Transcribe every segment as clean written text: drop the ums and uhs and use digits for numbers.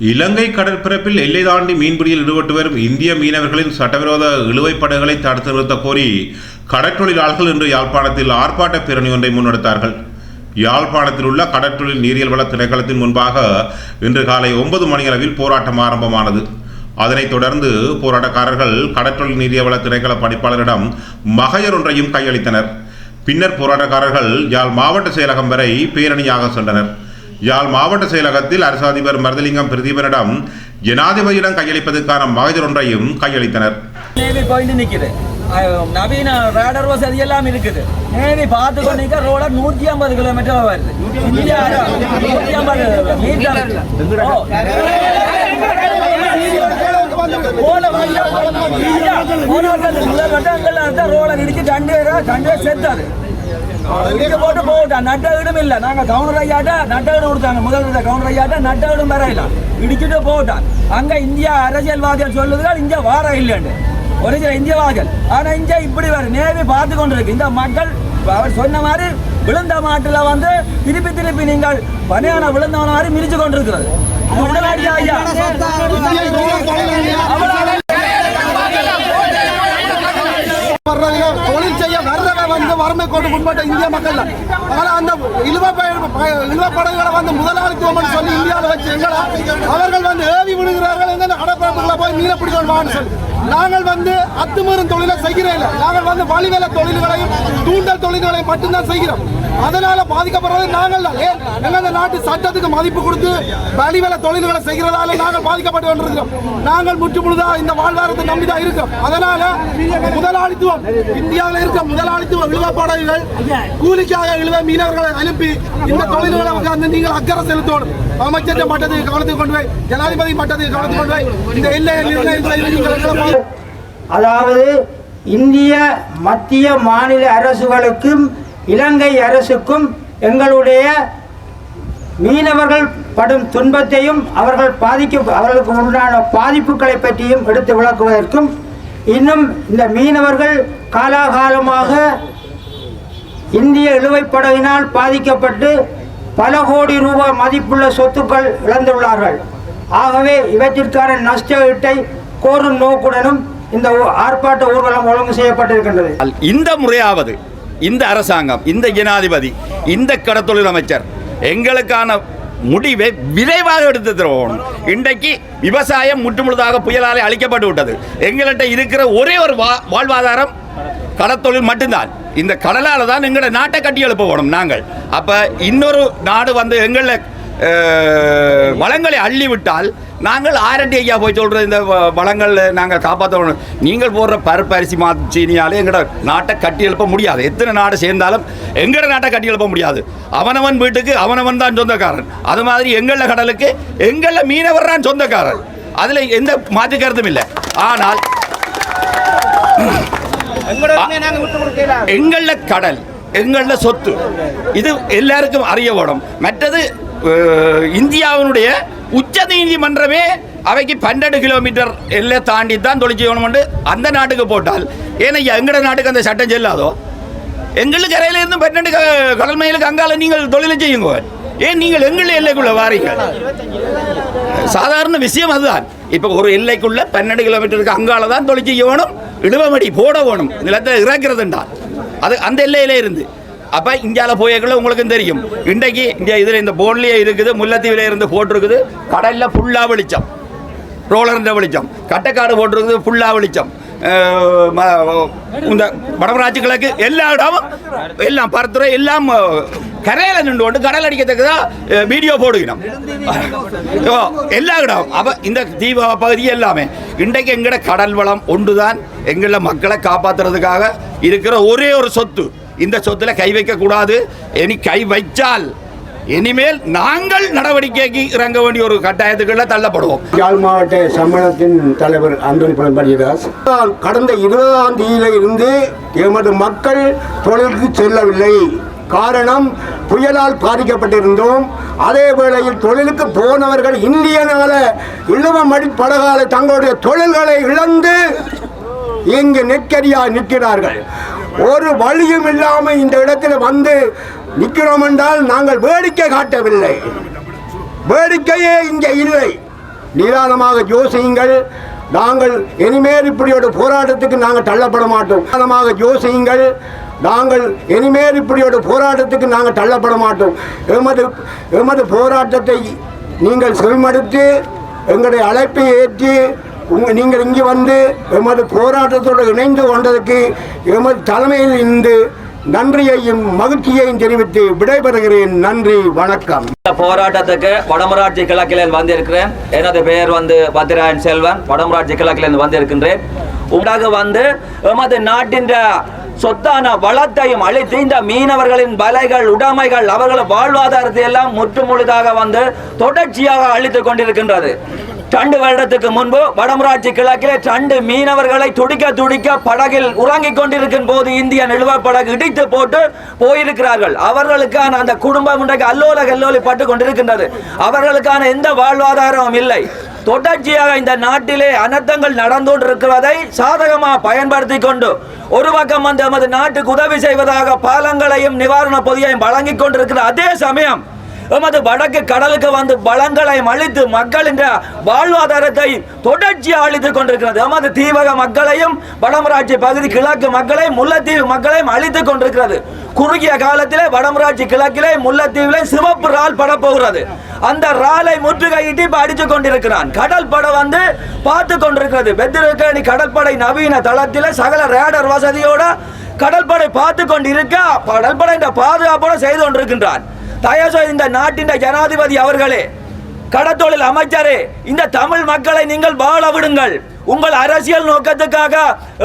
இலங்கை கடற்பரப்பில் எல்லை தாண்டி மீன்பிடியில் ஈடுபட்டு வரும் இந்திய மீனவர்களின் சட்டவிரோத இழுவைப்படகுகளை தடுத்து நிறுத்த கோரி கடற்றொழிலாளர்கள் இன்று யாழ்ப்பாணத்தில் ஆர்ப்பாட்ட பேரணி ஒன்றை முன்னெடுத்தார்கள். யாழ்ப்பாணத்தில் உள்ள கடற்றொழில் நீரியல் வள திணைக்களத்தின் முன்பாக இன்று காலை 9 மணியளவில் போராட்டம் ஆரம்பமானது. அதனைத் தொடர்ந்து போராட்டக்காரர்கள் கடற்றொழில் நீரியல் வள திணைக்கள பணிப்பாளரிடம் மகஜர் ஒன்றையும் கையளித்தனர். பின்னர் போராட்டக்காரர்கள் யாழ் மாவட்ட செயலகம் வரை பேரணியாக சென்றனர். யாழ் மாவட்ட செயலகத்தில் அரசு அதிபர் மருதலிங்கம் பிரதீபனிடம் ஜனாதிபதியிடம் கையளிப்பதற்கான மகஜர் ஒன்றையும் கையளித்தனர். நவீன ரேடர் வசதி எல்லாம் இருக்குது. நேவி பார்த்து கொண்டிருக்க ரோட 150 கிலோமீட்டர் வருது. 150 மீட்டர் ரோட இடிச்சு கண்டே செத்தாது. போட்டு போட்டான். நட்டகடும் இல்லை. நாங்க கவுண்டர் ஐயாட்ட நட்டகடு கொடுத்தாங்க. முதல் கவுண்டர் ஐயாட்ட நட்டகடும் வரையில இடிச்சுட்டு போட்டான். அங்க இந்தியா அரசியல்வாதிகள் சொல்லுதுகள் இங்க வார இல்லைன்னு ஒரு சில இந்தியவாதிகள். ஆனா இங்க இப்படி வரும் நேவி பார்த்து கொண்டிருக்கு. இந்த மக்கள் அவர் சொன்ன மாதிரி விழுந்த மாட்டுல வந்து திருப்பி நீங்கள் பனையான விழுந்தவன மாதிரி மிதிச்சு கொண்டிருக்கிறது. தொழில் செய்ய வர்றவன் வந்து வறுமை கோட்டு உட்பட்ட இந்திய மக்கள் தான். ஆனால் அந்த இழுவப்படகுகளை வந்து முதலாளித்துவம் சொல்லி இந்தியாவில் வச்சு அவர்கள் வந்து ஏவி விடுகிறார்கள். எங்க கடற்பரப்புகளை போய் மீன பிடிக்கணும்னு சொல்லி நாங்கள் வந்து அத்துமீறும் தொழிலை செய்கிறோம் இல்லை. நாங்கள் வந்து வழிவேலை தொழில்களையும் தூண்டல் தொழில்களையும் மட்டும்தான் செய்கிறோம். அதனால பாதிக்கப்படுறது நாங்கள் தான். எங்க அந்த நாட்டு சட்டத்துக்கு மதிப்பு கொடுத்து வழிவேலை தொழில்களை செய்கிறதால நாங்கள் பாதிக்கப்பட்டு கொண்டிருக்கிறோம். நாங்கள் முற்றுமுழுதாக இந்த வாழ்வாரத்தை நம்பிதான் இருக்கோம். அதனால முதலாளித்துவம் இந்தியாவில் இருக்க முதலாளித்துவ இழுவப்படகுகள் கூலிக்காக இழுவ மீனவர்களை அனுப்பி இந்த தொழில்களை வந்து நீங்கள் அக்கறை செலுத்தணும். அமைச்சர் மட்டத்துக்கு கவனத்துக்கு கொண்டு போய் ஜனாதிபதி மட்டத்துக்கு கவனத்துக்கு கொண்டு போய் இந்த எல்லையை நிர்ணயம் செய்து. அதாவது இந்திய மத்திய மாநில அரசுகளுக்கும் இலங்கை அரசுக்கும் எங்களுடைய மீனவர்கள் படும் துன்பத்தையும் அவர்களுக்கு உண்டான பாதிப்புகளை பற்றியும் எடுத்து விளக்குவதற்கும் இன்னும் இந்த மீனவர்கள் காலாகாலமாக இந்திய இழுவைப்படகினால் பாதிக்கப்பட்டு பல கோடி ரூபாய் மதிப்புள்ள சொத்துக்கள் இழந்துள்ளார்கள். ஆகவே இவற்றிற்கான நஷ்ட ஈட்டை கோரும் நோக்குடனும் இந்த ஆர்ப்பாட்ட ஊர்வலம் ஒழுங்கு செய்யப்பட்டிருக்கின்றது. இந்த முறையாவது இந்த அரசாங்கம், இந்த ஜனாதிபதி, இந்த கடத்தொழில் அமைச்சர் எங்களுக்கான முடிவை விரைவாக எடுத்து தருவோம். இன்றைக்கு விவசாயம் முற்றுமுழுதாக புயலாலே அழிக்கப்பட்டு விட்டது. எங்கள்கிட்ட இருக்கிற ஒரே ஒரு வாழ்வாதாரம் கடத்தொழில் மட்டும்தான். இந்த கடலால் தான் எங்களை நாட்டை கட்டி எழுப்ப போகணும். நாங்கள் அப்போ இன்னொரு நாடு வந்து எங்களை வளங்களை அள்ளி விட்டால் நாங்கள் ஆரண்டி ஐயா போய் சொல்கிற இந்த வளங்கள் நாங்கள் காப்பாற்றணும். நீங்கள் போடுற பருப்பு அரிசி சீனியாலே எங்களோட நாட்டை கட்டி எழுப்ப முடியாது. எத்தனை நாடு சேர்ந்தாலும் எங்களோட நாட்டை கட்டி எழுப்ப முடியாது. அவனவன் வீட்டுக்கு அவனவன் தான் சொந்தக்காரன். அது மாதிரி எங்கள கடலுக்கு எங்கள மீனவர் தான் சொந்தக்காரன். அதில் எந்த மாற்று கருத்தும் இல்லை. ஆனால் எங்கள கடல் எங்கள சொத்து இது எல்லாருக்கும் அறிய வேணும். மற்றது இந்தியாவினுடைய உச்ச நீதிமன்றமே அவைக்கு 12 கிலோமீட்டர் எல்லை தாண்டி தான் தொழில் செய்யணும் அந்த நாட்டுக்கு போட்டால் ஏன்னா எங்களோட நாட்டுக்கு அந்த சட்டம் செல்லாதோ? எங்களுக்கு கரையில இருந்து 12 கடல் மைலுக்கு அங்கால நீங்கள் தொழிலை செய்யுங்க. ஏன் நீங்கள் எங்கள் எல்லைக்குள்ள வாரீங்க? சாதாரண விஷயம் அதுதான். இப்போ ஒரு எல்லைக்குள்ள 12 கிலோமீட்டருக்கு அங்கால தான் தொழில் செய்ய வேணும். இழுவமடி போட வேணும். நிலத்தில் இறக்குறதுண்டா அது அந்த எல்லையிலே இருந்து. அப்போ இந்தியாவில் போயக்குள்ள உங்களுக்கும் தெரியும். இன்றைக்கு இதில் இந்த போன்லேயே இருக்குது, முல்லைத்தீவிலே இருந்து போட்டிருக்குது. கடலில் ஃபுல்லாக வெளிச்சம், ரோலர்ன்ற வெளிச்சம், கட்டைக்காடு போட்டிருக்குது ஃபுல்லாக வெளிச்சம். இந்த வடமராட்சி கிழக்கு எல்லா இடமும் எல்லாம் பரத்துறை எல்லாம் கரையில் நின்று கொண்டு கடல் அடிக்கிறதுக்கு தான் வீடியோ போடுகிறோம் எல்லா இடம். அப்போ இந்த தீப பகுதி எல்லாமே இன்றைக்கு எங்களோட கடல் வளம் ஒன்று தான் எங்கள மக்களை காப்பாற்றுறதுக்காக இருக்கிற ஒரே ஒரு சொத்து. இந்த சொத்துல கை வைக்கக்கூடாது. இனி கை வைச்சால் இனிமேல் நாங்கள் நடவடிக்கைக்கு இறங்க வேண்டிய ஒரு கட்டாயத்துக்குள்ள தள்ளப்படுவோம். யாழ் மாவட்ட சம்மேளனத்தின் தலைவர் அந்தோணி பழம்படிதாஸ், கடந்த 20ஆம் தேதியில இருந்து எமது மக்கள் தொழிலுக்கு செல்லவில்லை. காரணம், புயலால் பாதிக்கப்பட்டிருந்தோம். அதே வேளையில் தொழிலுக்கு போனவர்கள் இந்தியனால இழுவமடி படகால தங்களுடைய தொழில்களை இழந்து இங்கு நெருக்கடியாக நிற்கிறார்கள். ஒரு வழியும் இல்லாமல் இந்த இடத்தில் வந்து நிற்கிறோம் என்றால் நாங்கள் வேடிக்கை காட்டவில்லை. வேடிக்கையே இங்கே இல்லை. நிதானமாக யோசியுங்கள். நாங்கள் இனிமேல் இப்படி ஒரு போராட்டத்துக்கு நாங்கள் தள்ளப்பட மாட்டோம். நிதானமாக யோசியுங்கள். நாங்கள் இனிமேல் இப்படி ஒரு போராட்டத்துக்கு நாங்கள் தள்ளப்பட மாட்டோம். எமது போராட்டத்தை நீங்கள் செவிமடுத்து எங்களுடைய அழைப்பை ஏற்றி நீங்கள் இங்கே வந்து எமது போராட்டத்தோடு இணைந்து கொண்டதற்கு எமது தலைமையில் இருந்து நன்றியையும் மகிழ்ச்சியையும் தெரிவித்து விடைபெறுகிறேன். நன்றி, வணக்கம். இந்த போராட்டத்துக்கு வடமராட்சி கிழக்கில் வந்திருக்கிறேன். எனது பெயர் பத்திராயன் செல்வன். வடமராட்சி கிழக்கில் வந்திருக்கின்றேன். வந்து எமது நாட்டின் சொத்தான வளத்தையும் அழித்து இந்த மீனவர்களின் வலைகள் உடைமைகள் அவர்கள் வாழ்வாதாரத்தை எல்லாம் முற்றுமுழுதாக தொடர்ச்சியாக அழித்துக் கொண்டிருக்கின்றது. 2 வருடத்துக்கு முன்பு வடமராட்சி கிழக்கிலே 2 மீனவர்களை துடிக்க படகில் உறங்கிக் கொண்டிருக்கும் போது இந்திய நிலுவைப் படகு இடித்து போட்டு போயிருக்கிறார்கள். அவர்களுக்கான அந்த குடும்பம் இன்றைக்கு அல்லோலி பட்டு கொண்டிருக்கின்றது. அவர்களுக்கான எந்த வாழ்வாதாரமும் இல்லை. தொடர்ச்சியாக இந்த நாட்டிலே அனர்த்தங்கள் நடந்து கொண்டிருக்கிறதை சாதகமாக பயன்படுத்தி கொண்டு ஒரு பக்கம் நமது நாட்டுக்கு உதவி செய்வதாக பாலங்களையும் நிவாரண பொதியையும் வழங்கிக் கொண்டிருக்கிற அதே சமயம் எமது வடக்கு கடலுக்கு வளங்களை அழித்து மக்களின் வாழ்வாதாரத்தை தொடர்ச்சியாக அழித்துக் கொண்டிருக்கிறது. எமது தீவக மக்களையும் வடமராட்சி பகுதி கிழக்கு மக்களையும் முல்லைத்தீவு மக்களையும் அழித்துக் கொண்டிருக்கிறது. குறுகிய காலத்திலே வடமராட்சி கிழக்கிலே முல்லைத்தீவிலே சிவப்பு ரால் படப்போகிறது. அந்த ராலை முற்றுகையிட்டு இப்ப அடித்துக் கொண்டிருக்கிறான். கடல் படை பார்த்து கொண்டிருக்கிறது. பெத்திரக்கேணி கடற்படை நவீன தளத்திலே சகல ரேடர் வசதியோட கடற்படை பார்த்து கொண்டிருக்க கடற்படை பாதுகாப்போட செய்து கொண்டிருக்கின்றான். தயவுசெய்து இந்த நாட்டின் ஜனாதிபதி அவர்களே, கடத்தொழில் அமைச்சரே, இந்த தமிழ் மக்களை நீங்கள் வாழ விடுங்கள். உங்கள் அரசியல் நோக்கத்துக்காக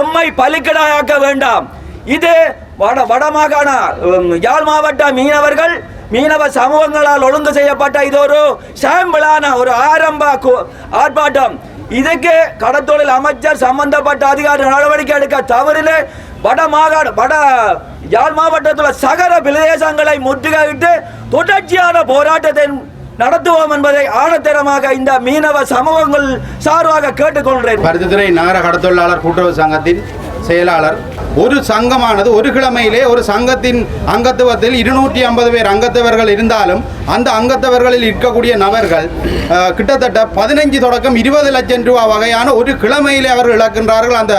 எம்மை பலிக்கடாயாக்க வேண்டாம். இது வடமாகாண யாழ் மாவட்ட மீனவ சமூகங்களால் ஒழுங்கு செய்யப்பட்ட இது ஒரு சாம்பிளான ஒரு ஆரம்ப ஆர்ப்பாட்டம். இதுக்கு கடத்தொழில் அமைச்சர் சம்பந்தப்பட்ட அதிகாரி நடவடிக்கை எடுக்க தவறிலே வட யாழ் மாவட்டத்தில் சகல பிரதேசங்களை முற்றுகையிட்டு தொடர்ச்சியான போராட்டத்தை நடத்துவோம் என்பதை ஆழத்தரமாக இந்த மீனவ சமூகங்கள் சார்பாக கேட்டுக்கொள்கிறேன். பருத்தித்துறை நகர கடத்தொழிலாளர் கூட்டுறவு சங்கத்தின் செயலாளர். ஒரு சங்கமானது ஒரு கிழமையிலே ஒரு சங்கத்தின் அங்கத்துவத்தில் 250 பேர் அங்கத்தவர்கள் இருந்தாலும் அந்த அங்கத்தவர்களில் இருக்கக்கூடிய நபர்கள் கிட்டத்தட்ட 15 தொடக்கம் 20 லட்சம் ரூபாய் வகையான ஒரு கிழமையிலே அவர்கள் இழக்கின்றார்கள். அந்த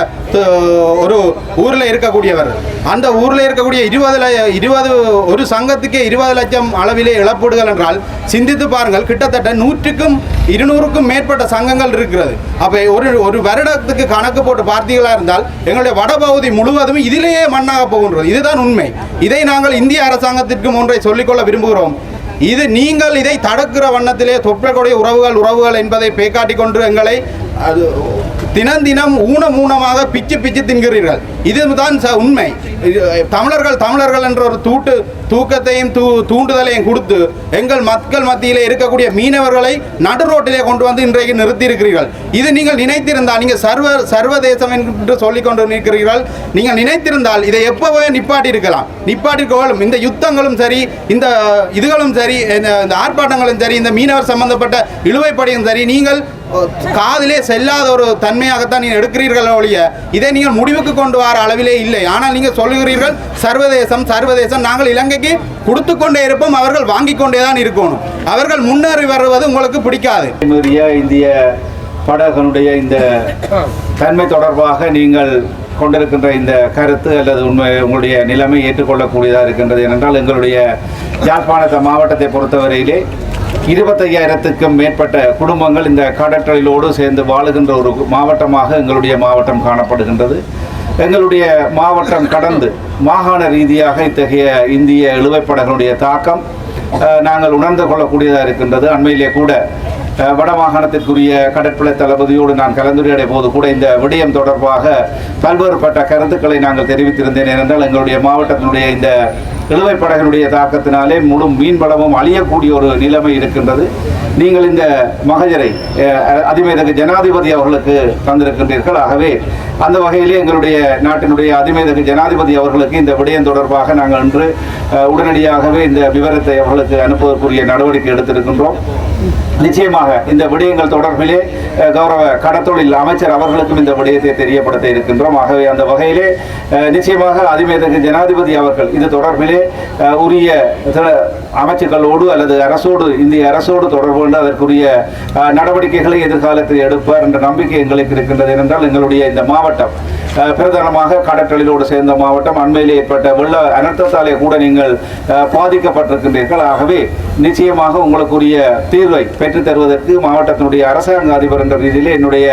ஒரு ஊரில் இருக்கக்கூடியவர்கள் அந்த ஊரில் இருக்கக்கூடிய 20 ஒரு சங்கத்துக்கே 20 லட்சம் அளவிலே இழப்பீடுகள் என்றால் சிந்தித்து பாருங்கள். கிட்டத்தட்ட 100க்கும் 200க்கும் மேற்பட்ட சங்கங்கள் இருக்கிறது. அப்போ ஒரு வருடத்துக்கு கணக்கு போட்டு பார்த்தீர்களா இருந்தால் எங்களுடைய வடபகுதி முழுவதும் இதிலேயே மண்ணாக போகின்றது. இதுதான் உண்மை. இதை நாங்கள் இந்திய அரசாங்கத்திற்கும் ஒன்றை சொல்லிக்கொள்ள விரும்புகிறோம். இது நீங்கள் இதை தடுக்கிற வண்ணத்திலே தொற்றக்கூடிய உறவுகள் என்பதை பேக்காட்டி கொண்டு எங்களை தினம் ஊனமாக பிச்சு தின்கிறீர்கள். இதுதான் உண்மை. தமிழர்கள் என்ற ஒரு தூக்கத்தையும் தூண்டுதலையும் கொடுத்து எங்கள் மக்கள் மத்தியிலே இருக்கக்கூடிய மீனவர்களை நடு ரோட்டிலே கொண்டு வந்து இன்றைக்கு நிறுத்தி இருக்கிறீர்கள். இது நீங்கள் நினைத்திருந்தால், நீங்கள் சர்வதேசம் என்று சொல்லிக் கொண்டு நிற்கிறீர்கள். நீங்கள் நினைத்திருந்தால் இதை எப்போவே நிப்பாட்டிருக்கலாம். இந்த யுத்தங்களும் சரி, இந்த இதுகளும் சரி, இந்த ஆர்ப்பாட்டங்களும் சரி, இந்த மீனவர் சம்பந்தப்பட்ட இழுவைப்படையும் சரி, நீங்கள் காதிலே செல்லாத ஒரு தன்மையாகத்தான் நீங்கள் எடுக்கிறீர்கள் ஒழிய இதை நீங்கள் முடிவுக்கு கொண்டு வர அளவிலே இல்லை. ஆனால் நீங்கள் சொல்லுகிறீர்கள் சர்வதேசம். நாங்கள் இலங்கைக்கு கொடுத்து கொண்டே இருப்போம், அவர்கள் வாங்கி கொண்டே தான் இருக்கணும். அவர்கள் முன்னேறி வருவது உங்களுக்கு பிடிக்காது. இந்திய படகுடைய இந்த தன்மை தொடர்பாக நீங்கள் கொண்டிருக்கின்ற இந்த கருத்து அல்லது உங்களுடைய நிலைமை ஏற்றுக்கொள்ளக்கூடியதாக இருக்கின்றது. ஏனென்றால் எங்களுடைய யாழ்ப்பாண மாவட்டத்தை பொறுத்தவரையிலே 25,000க்கும் மேற்பட்ட குடும்பங்கள் இந்த கடற்றொழிலோடு சேர்ந்து வாழுகின்ற ஒரு மாவட்டமாக எங்களுடைய மாவட்டம் காணப்படுகின்றது. எங்களுடைய மாவட்டம் கடந்து மாகாண ரீதியாக இத்தகைய இந்திய இழுவைப்படகளுடைய தாக்கம் நாங்கள் உணர்ந்து கொள்ளக்கூடியதாக இருக்கின்றது. அண்மையிலே கூட வடமாகாணத்திற்குரிய கடற்படை தளபதியோடு நான் கலந்துரையாடிய போது கூட இந்த விடயம் தொடர்பாக பல்வேறுபட்ட கருத்துக்களை நாங்கள் தெரிவித்திருந்தேன். ஏனென்றால் எங்களுடைய மாவட்டத்தினுடைய இந்த இழுவைப்படகளுடைய தாக்கத்தினாலே முழு மீன்வளமும் அழியக்கூடிய ஒரு நிலைமை இருக்கின்றது. நீங்கள் இந்த மகஜரை அதிமேதகு ஜனாதிபதி அவர்களுக்கு தந்திருக்கின்றீர்கள். ஆகவே அந்த வகையிலே எங்களுடைய நாட்டினுடைய அதிமேதகு ஜனாதிபதி அவர்களுக்கு இந்த விடயம் தொடர்பாக நாங்கள் இன்று உடனடியாகவே இந்த விவரத்தை அவர்களுக்கு அனுப்புவதற்குரிய நடவடிக்கை எடுத்திருக்கின்றோம். நிச்சயமாக இந்த விடயங்கள் தொடர்பிலே கௌரவ கடத்தொழில் அமைச்சர் அவர்களுக்கும் இந்த விடயத்தை தெரியப்படுத்த இருக்கின்றோம். ஆகவே அந்த வகையிலே நிச்சயமாக அதிமேதகு ஜனாதிபதி அவர்கள் இது தொடர்பிலே உரிய அமைச்சுகளோடு அல்லது அரசோடு இந்திய அரசோடு தொடர்பு கொண்டு அதற்குரிய நடவடிக்கைகளை எதிர்காலத்தில் எடுப்பார் என்ற நம்பிக்கை எங்களுக்கு இருக்கின்றது. என்றால் எங்களுடைய இந்த மாவட்டம் பிரதானமாக கடற்றொழிலோடு சேர்ந்த மாவட்டம், அண்மையிலே ஏற்பட்ட வெள்ள அனர்த்தத்தாலே கூட நீங்கள் பாதிக்கப்பட்டிருக்கின்றீர்கள். ஆகவே நிச்சயமாக உங்களுக்குரிய தீர்வை பெற்றுத் தருவதற்கு மாவட்டத்தினுடைய அரசாங்க அதிபர் என்ற ரீதியில் என்னுடைய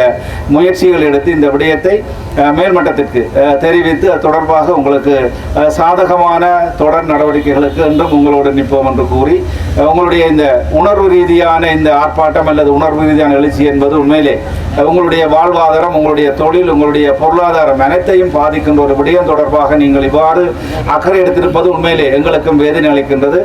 முயற்சிகள் எடுத்து இந்த விடயத்தை மேல்மட்டத்திற்கு தெரிவித்து அது தொடர்பாக உங்களுக்கு சாதகமான தொடர் நடவடிக்கைகளுக்கு என்றும் உங்களோடு நிற்போம் என்று கூறி, உங்களுடைய இந்த உணர்வு ரீதியான இந்த ஆர்ப்பாட்டம் அல்லது உணர்வு ரீதியான எழுச்சி என்பது உண்மையிலே உங்களுடைய வாழ்வாதாரம், உங்களுடைய தொழில், உங்களுடைய பொருளாதாரம் அனைத்தையும் பாதிக்கின்ற ஒரு விடயம் தொடர்பாக நீங்கள் இவ்வாறு அக்கறை எடுத்திருப்பது உண்மையிலே எங்களுக்கும் வேதனை அளிக்கின்றது.